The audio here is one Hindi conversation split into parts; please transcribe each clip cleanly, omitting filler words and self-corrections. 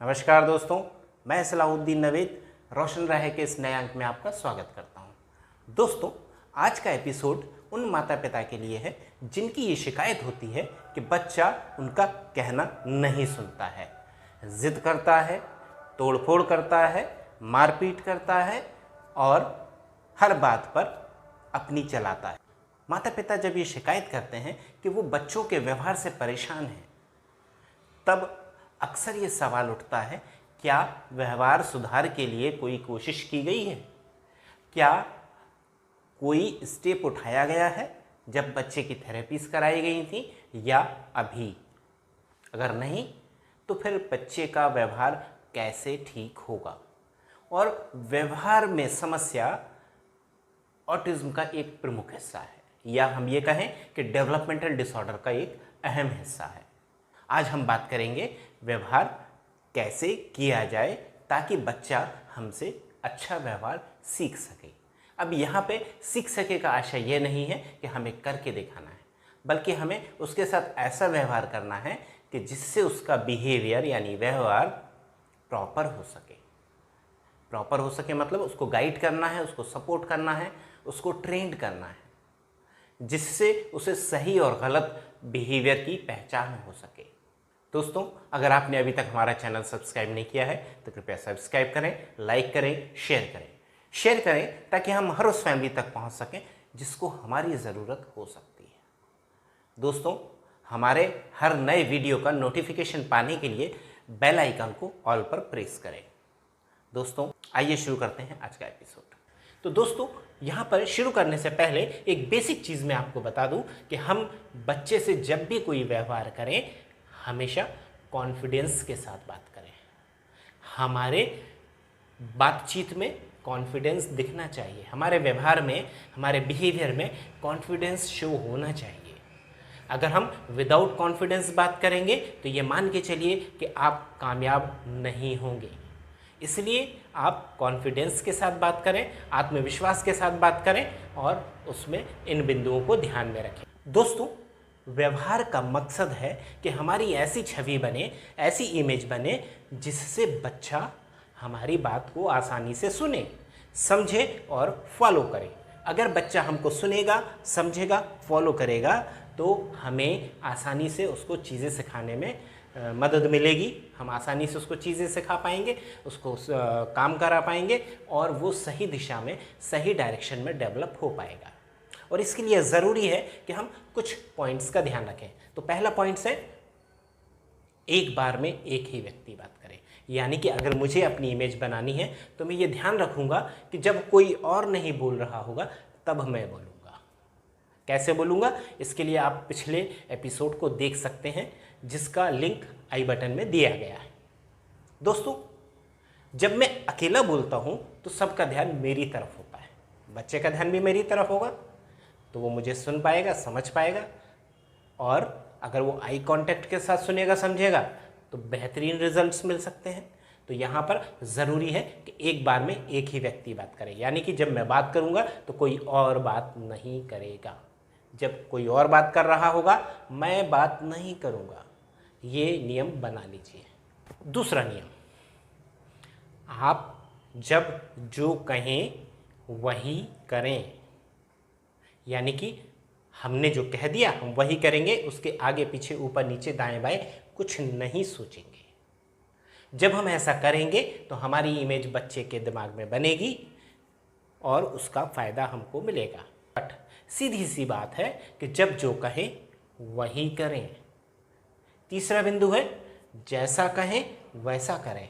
नमस्कार दोस्तों, मैं सलाहुद्दीन नवेद रोशन राहे के इस नए अंक में आपका स्वागत करता हूं। दोस्तों, आज का एपिसोड उन माता पिता के लिए है जिनकी ये शिकायत होती है कि बच्चा उनका कहना नहीं सुनता है, जिद करता है, तोड़फोड़ करता है, मारपीट करता है और हर बात पर अपनी चलाता है। माता पिता जब ये शिकायत करते हैं कि वो बच्चों के व्यवहार से परेशान हैं, तब अक्सर ये सवाल उठता है, क्या व्यवहार सुधार के लिए कोई कोशिश की गई है? क्या कोई स्टेप उठाया गया है जब बच्चे की थेरेपीज कराई गई थी या अभी? अगर नहीं तो फिर बच्चे का व्यवहार कैसे ठीक होगा? और व्यवहार में समस्या ऑटिज्म का एक प्रमुख हिस्सा है, या हम ये कहें कि डेवलपमेंटल डिसऑर्डर का एक अहम हिस्सा है। आज हम बात करेंगे व्यवहार कैसे किया जाए ताकि बच्चा हमसे अच्छा व्यवहार सीख सके। अब यहाँ पे सीख सके का आशय ये नहीं है कि हमें करके दिखाना है, बल्कि हमें उसके साथ ऐसा व्यवहार करना है कि जिससे उसका बिहेवियर यानी व्यवहार प्रॉपर हो सके। प्रॉपर हो सके मतलब उसको गाइड करना है, उसको सपोर्ट करना है, उसको ट्रेंड करना है, जिससे उसे सही और गलत बिहेवियर की पहचान हो सके। दोस्तों, अगर आपने अभी तक हमारा चैनल सब्सक्राइब नहीं किया है तो कृपया सब्सक्राइब करें, लाइक करें, शेयर करें ताकि हम हर उस फैमिली तक पहुंच सकें जिसको हमारी ज़रूरत हो सकती है। दोस्तों, हमारे हर नए वीडियो का नोटिफिकेशन पाने के लिए बेल आइकन को ऑल पर प्रेस करें। दोस्तों, आइए शुरू करते हैं आज का एपिसोड। तो दोस्तों, यहाँ पर शुरू करने से पहले एक बेसिक चीज़ मैं आपको बता दूँ कि हम बच्चे से जब भी कोई व्यवहार करें हमेशा कॉन्फिडेंस के साथ बात करें। हमारे बातचीत में कॉन्फिडेंस दिखना चाहिए, हमारे व्यवहार में, हमारे बिहेवियर में कॉन्फिडेंस शो होना चाहिए। अगर हम विदाउट कॉन्फिडेंस बात करेंगे तो ये मान के चलिए कि आप कामयाब नहीं होंगे। इसलिए आप कॉन्फिडेंस के साथ बात करें, आत्मविश्वास के साथ बात करें और उसमें इन बिंदुओं को ध्यान में रखें। दोस्तों, व्यवहार का मकसद है कि हमारी ऐसी छवि बने, ऐसी इमेज बने जिससे बच्चा हमारी बात को आसानी से सुने, समझे और फॉलो करे। अगर बच्चा हमको सुनेगा, समझेगा, फॉलो करेगा तो हमें आसानी से उसको चीज़ें सिखाने में मदद मिलेगी। हम आसानी से उसको चीज़ें सिखा पाएंगे, उसको काम करा पाएंगे और वो सही दिशा में, सही डायरेक्शन में डेवलप हो पाएगा। और इसके लिए ज़रूरी है कि हम कुछ पॉइंट्स का ध्यान रखें। तो पहला पॉइंट्स है, एक बार में एक ही व्यक्ति बात करे। यानी कि अगर मुझे अपनी इमेज बनानी है तो मैं ये ध्यान रखूँगा कि जब कोई और नहीं बोल रहा होगा तब मैं बोलूँगा। कैसे बोलूँगा, इसके लिए आप पिछले एपिसोड को देख सकते हैं जिसका लिंक आई बटन में दिया गया है। दोस्तों, जब मैं अकेला बोलता हूँ तो सबका ध्यान मेरी तरफ होता है, बच्चे का ध्यान भी मेरी तरफ होगा तो वो मुझे सुन पाएगा, समझ पाएगा। और अगर वो आई कांटेक्ट के साथ सुनेगा, समझेगा तो बेहतरीन रिजल्ट्स मिल सकते हैं। तो यहाँ पर ज़रूरी है कि एक बार में एक ही व्यक्ति बात करे। यानी कि जब मैं बात करूँगा तो कोई और बात नहीं करेगा, जब कोई और बात कर रहा होगा मैं बात नहीं करूँगा। ये नियम बना लीजिए। दूसरा नियम, आप जब जो कहें वही करें। यानी कि हमने जो कह दिया हम वही करेंगे, उसके आगे पीछे, ऊपर नीचे, दाएं बाएं कुछ नहीं सोचेंगे। जब हम ऐसा करेंगे तो हमारी इमेज बच्चे के दिमाग में बनेगी और उसका फ़ायदा हमको मिलेगा। बट सीधी सी बात है कि जब जो कहें वही करें। तीसरा बिंदु है, जैसा कहें वैसा करें।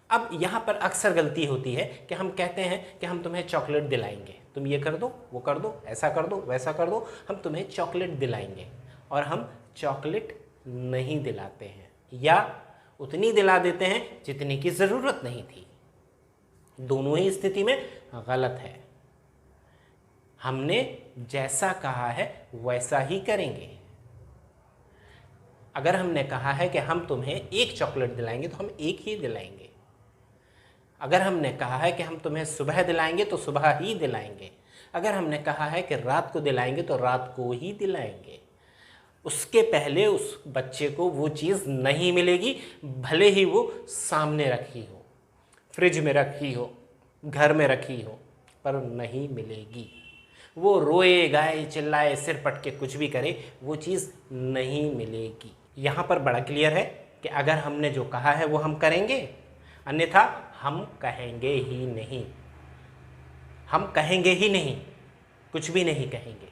अब यहाँ पर अक्सर गलती होती है कि हम कहते हैं कि हम तुम्हें चॉकलेट दिलाएंगे, तुम ये कर दो, वो कर दो, ऐसा कर दो, वैसा कर दो, हम तुम्हें चॉकलेट दिलाएंगे। और हम चॉकलेट नहीं दिलाते हैं या उतनी दिला देते हैं जितनी की ज़रूरत नहीं थी। दोनों ही स्थिति में गलत है। हमने जैसा कहा है वैसा ही करेंगे। अगर हमने कहा है कि हम तुम्हें एक चॉकलेट दिलाएंगे तो हम एक ही दिलाएंगे। अगर हमने कहा है कि हम तुम्हें सुबह दिलाएंगे तो सुबह ही दिलाएंगे। अगर हमने कहा है कि रात को दिलाएंगे तो रात को ही दिलाएंगे। उसके पहले उस बच्चे को वो चीज़ नहीं मिलेगी, भले ही वो सामने रखी हो, फ्रिज में रखी हो, घर में रखी हो, पर नहीं मिलेगी। वो रोए गाए चिल्लाए सिर पटके कुछ भी करे, वो चीज़ नहीं मिलेगी। यहाँ पर बड़ा क्लियर है कि अगर हमने जो कहा है वो हम करेंगे, अन्यथा हम कहेंगे ही नहीं। हम कहेंगे ही नहीं, कुछ भी नहीं कहेंगे,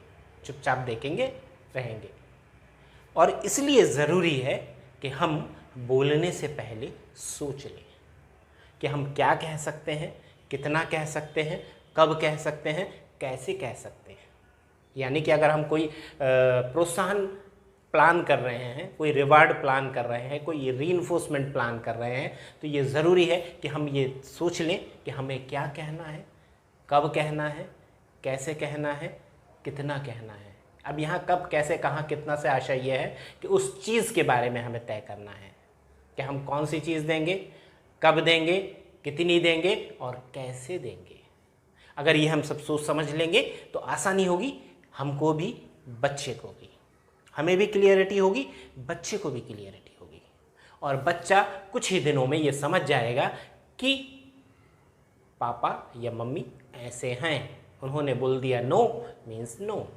चुपचाप देखेंगे, रहेंगे। और इसलिए ज़रूरी है कि हम बोलने से पहले सोच लें कि हम क्या कह सकते हैं, कितना कह सकते हैं, कब कह सकते हैं, कैसे कह सकते हैं। यानी कि अगर हम कोई प्रोत्साहन प्लान कर रहे हैं, कोई रिवार्ड प्लान कर रहे हैं, कोई रीइंफोर्समेंट प्लान कर रहे हैं, तो ये ज़रूरी है कि हम ये सोच लें कि हमें क्या कहना है, कब कहना है, कैसे कहना है, कितना कहना है। अब यहाँ कब, कैसे, कहाँ, कितना से आशय ये है कि उस चीज़ के बारे में हमें तय करना है कि हम कौन सी चीज़ देंगे, कब देंगे, कितनी देंगे और कैसे देंगे। अगर ये हम सब सोच समझ लेंगे तो आसानी होगी, हमको भी बच्चे को भी, हमें भी क्लियरिटी होगी, बच्चे को भी क्लियरिटी होगी। और बच्चा कुछ ही दिनों में ये समझ जाएगा कि पापा या मम्मी ऐसे हैं। उन्होंने बोल दिया नो मीन्स नो,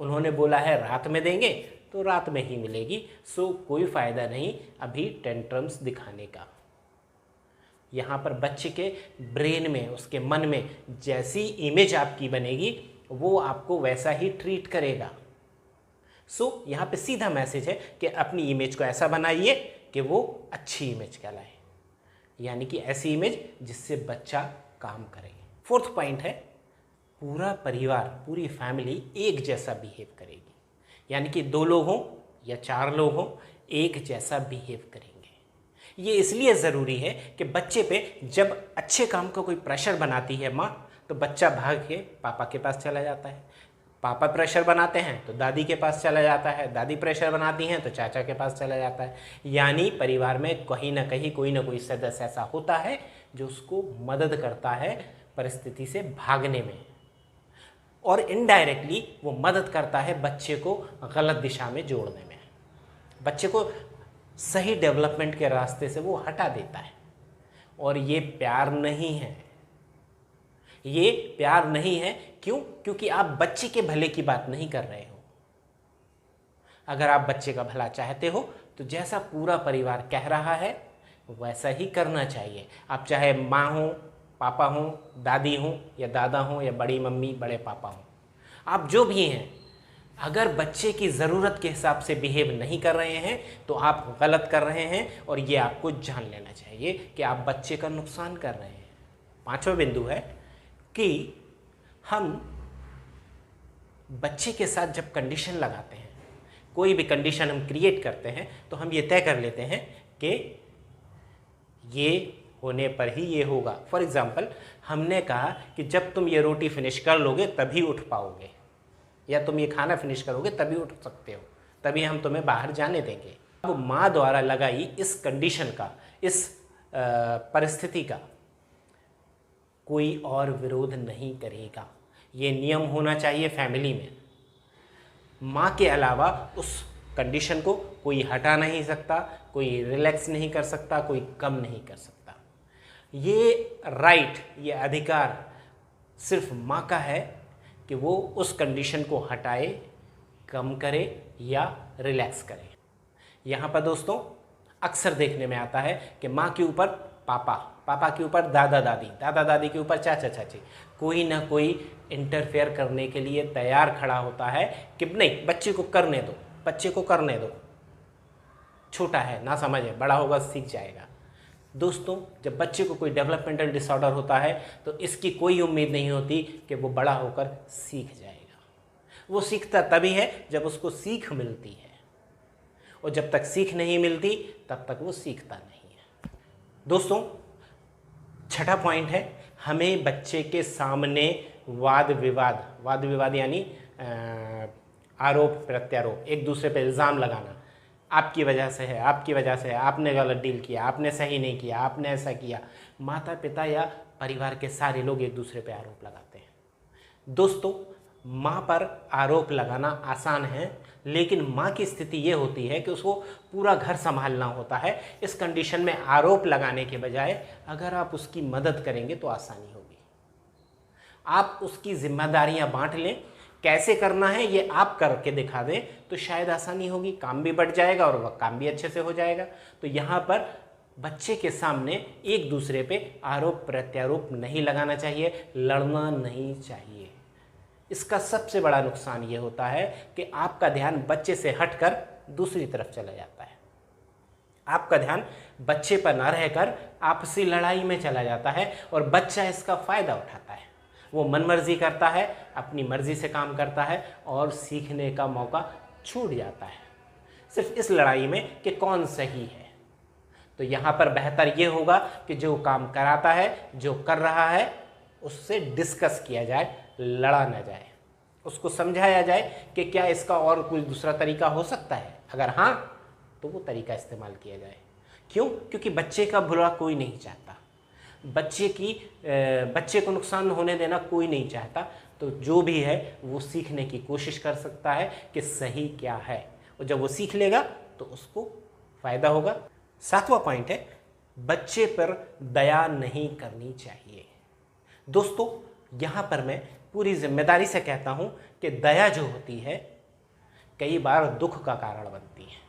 उन्होंने बोला है रात में देंगे तो रात में ही मिलेगी। सो कोई फ़ायदा नहीं अभी टेंट्रम्स दिखाने का। यहाँ पर बच्चे के ब्रेन में, उसके मन में जैसी इमेज आपकी बनेगी वो आपको वैसा ही ट्रीट करेगा। सो यहाँ पे सीधा मैसेज है कि अपनी इमेज को ऐसा बनाइए कि वो अच्छी इमेज कहलाए, यानी कि ऐसी इमेज जिससे बच्चा काम करे। फोर्थ पॉइंट है, पूरा परिवार, पूरी फैमिली एक जैसा बिहेव करेगी। यानी कि 2 लोग हों या 4 लोग हों, एक जैसा बिहेव करेंगे। ये इसलिए ज़रूरी है कि बच्चे पे जब अच्छे काम का कोई प्रेशर बनाती है माँ, तो बच्चा भाग के पापा के पास चला जाता है। पापा प्रेशर बनाते हैं तो दादी के पास चला जाता है, दादी प्रेशर बनाती हैं तो चाचा के पास चला जाता है। यानी परिवार में कहीं ना कहीं कोई ना कोई सदस्य ऐसा होता है जो उसको मदद करता है परिस्थिति से भागने में, और इनडायरेक्टली वो मदद करता है बच्चे को गलत दिशा में जोड़ने में, बच्चे को सही डेवलपमेंट के रास्ते से वो हटा देता है। और ये प्यार नहीं है, ये प्यार नहीं है। क्यों? क्योंकि आप बच्चे के भले की बात नहीं कर रहे हो। अगर आप बच्चे का भला चाहते हो तो जैसा पूरा परिवार कह रहा है वैसा ही करना चाहिए। आप चाहे माँ हो, पापा हो, दादी हो या दादा हो या बड़ी मम्मी बड़े पापा हो, आप जो भी हैं, अगर बच्चे की ज़रूरत के हिसाब से बिहेव नहीं कर रहे हैं तो आप गलत कर रहे हैं, और ये आपको जान लेना चाहिए कि आप बच्चे का नुकसान कर रहे हैं। 5वां बिंदु है कि हम बच्चे के साथ जब कंडीशन लगाते हैं, कोई भी कंडीशन हम क्रिएट करते हैं, तो हम ये तय कर लेते हैं कि ये होने पर ही ये होगा। फॉर एग्ज़ाम्पल, हमने कहा कि जब तुम ये रोटी फिनिश कर लोगे तभी उठ पाओगे, या तुम ये खाना फिनिश करोगे तभी उठ सकते हो, तभी हम तुम्हें बाहर जाने देंगे। अब माँ द्वारा लगाई इस कंडीशन का, इस परिस्थिति का कोई और विरोध नहीं करेगा। ये नियम होना चाहिए फैमिली में। माँ के अलावा उस कंडीशन को कोई हटा नहीं सकता, कोई रिलैक्स नहीं कर सकता, कोई कम नहीं कर सकता। ये राइट, ये अधिकार सिर्फ माँ का है कि वो उस कंडीशन को हटाए, कम करे या रिलैक्स करे। यहाँ पर दोस्तों अक्सर देखने में आता है कि माँ के ऊपर पापा, पापा के ऊपर दादा दादी, दादा दादी के ऊपर चाचा चाची, कोई ना कोई इंटरफेयर करने के लिए तैयार खड़ा होता है कि नहीं, बच्चे को करने दो, बच्चे को करने दो, छोटा है, ना समझ है, बड़ा होगा सीख जाएगा। दोस्तों, जब बच्चे को कोई डेवलपमेंटल डिसऑर्डर होता है तो इसकी कोई उम्मीद नहीं होती कि वो बड़ा होकर सीख जाएगा। वो सीखता तभी है जब उसको सीख मिलती है, और जब तक सीख नहीं मिलती तब तक वो सीखता नहीं है। दोस्तों, 6ठा पॉइंट है, हमें बच्चे के सामने वाद विवाद यानी आरोप प्रत्यारोप, एक दूसरे पर इल्ज़ाम लगाना, आपकी वजह से है, आपकी वजह से है, आपने गलत डील किया, आपने सही नहीं किया, आपने ऐसा किया। माता पिता या परिवार के सारे लोग एक दूसरे पे आरोप लगाते हैं। दोस्तों, माँ पर आरोप लगाना आसान है, लेकिन माँ की स्थिति ये होती है कि उसको पूरा घर संभालना होता है। इस कंडीशन में आरोप लगाने के बजाय अगर आप उसकी मदद करेंगे तो आसानी होगी। आप उसकी जिम्मेदारियां बांट लें, कैसे करना है ये आप करके दिखा दें तो शायद आसानी होगी, काम भी बढ़ जाएगा और वह काम भी अच्छे से हो जाएगा। तो यहाँ पर बच्चे के सामने एक दूसरे पे आरोप प्रत्यारोप नहीं लगाना चाहिए, लड़ना नहीं चाहिए। इसका सबसे बड़ा नुकसान ये होता है कि आपका ध्यान बच्चे से हटकर दूसरी तरफ चला जाता है। आपका ध्यान बच्चे पर ना रहकर आपसी लड़ाई में चला जाता है और बच्चा इसका फायदा उठाता है। वो मनमर्जी करता है, अपनी मर्जी से काम करता है और सीखने का मौका छूट जाता है सिर्फ इस लड़ाई में कि कौन सही है। तो यहाँ पर बेहतर ये होगा कि जो काम कराता है, जो कर रहा है, उससे डिस्कस किया जाए, लड़ा ना जाए। उसको समझाया जाए कि क्या इसका और कोई दूसरा तरीका हो सकता है, अगर हाँ तो वो तरीका इस्तेमाल किया जाए। क्यों? क्योंकि बच्चे का बुरा कोई नहीं चाहता, बच्चे को नुकसान होने देना कोई नहीं चाहता। तो जो भी है वो सीखने की कोशिश कर सकता है कि सही क्या है, और जब वो सीख लेगा तो उसको फ़ायदा होगा। 7वां पॉइंट है, बच्चे पर दया नहीं करनी चाहिए। दोस्तों, यहाँ पर मैं पूरी जिम्मेदारी से कहता हूँ कि दया जो होती है कई बार दुख का कारण बनती है।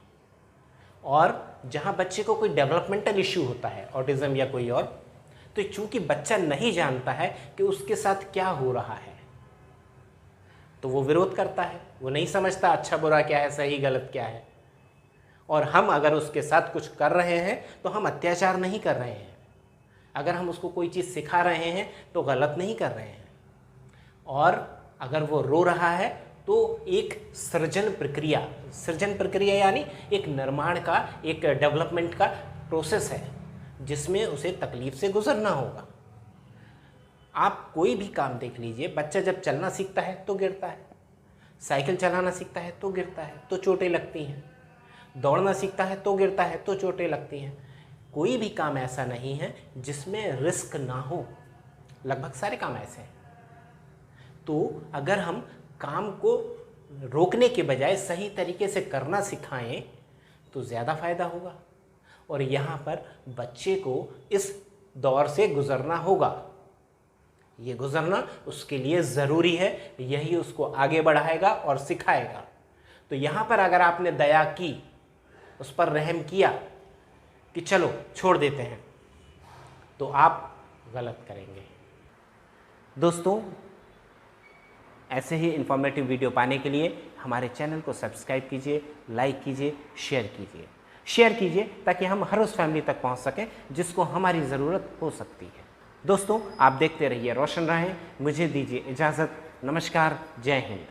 और जहाँ बच्चे को कोई डेवलपमेंटल इश्यू होता है, ऑटिज्म या कोई और, तो चूंकि बच्चा नहीं जानता है कि उसके साथ क्या हो रहा है, तो वो विरोध करता है। वो नहीं समझता अच्छा बुरा क्या है, सही गलत क्या है। और हम अगर उसके साथ कुछ कर रहे हैं तो हम अत्याचार नहीं कर रहे हैं। अगर हम उसको कोई चीज़ सिखा रहे हैं तो गलत नहीं कर रहे हैं। और अगर वो रो रहा है तो एक सृजन प्रक्रिया यानी एक निर्माण का, एक डेवलपमेंट का प्रोसेस है जिसमें उसे तकलीफ से गुजरना होगा। आप कोई भी काम देख लीजिए, बच्चा जब चलना सीखता है तो गिरता है, साइकिल चलाना सीखता है तो गिरता है तो चोटें लगती हैं, दौड़ना सीखता है तो गिरता है तो चोटें लगती हैं। कोई भी काम ऐसा नहीं है जिसमें रिस्क ना हो, लगभग सारे काम ऐसे हैं। तो अगर हम काम को रोकने के बजाय सही तरीके से करना सिखाएं तो ज़्यादा फायदा होगा। और यहाँ पर बच्चे को इस दौर से गुजरना होगा, ये गुजरना उसके लिए ज़रूरी है, यही उसको आगे बढ़ाएगा और सिखाएगा। तो यहाँ पर अगर आपने दया की, उस पर रहम किया कि चलो छोड़ देते हैं, तो आप गलत करेंगे। दोस्तों, ऐसे ही इन्फॉर्मेटिव वीडियो पाने के लिए हमारे चैनल को सब्सक्राइब कीजिए, लाइक कीजिए, शेयर कीजिए ताकि हम हर उस फैमिली तक पहुंच सकें जिसको हमारी ज़रूरत हो सकती है। दोस्तों, आप देखते रहिए रोशन रहें। मुझे दीजिए इजाज़त। नमस्कार, जय हिंद।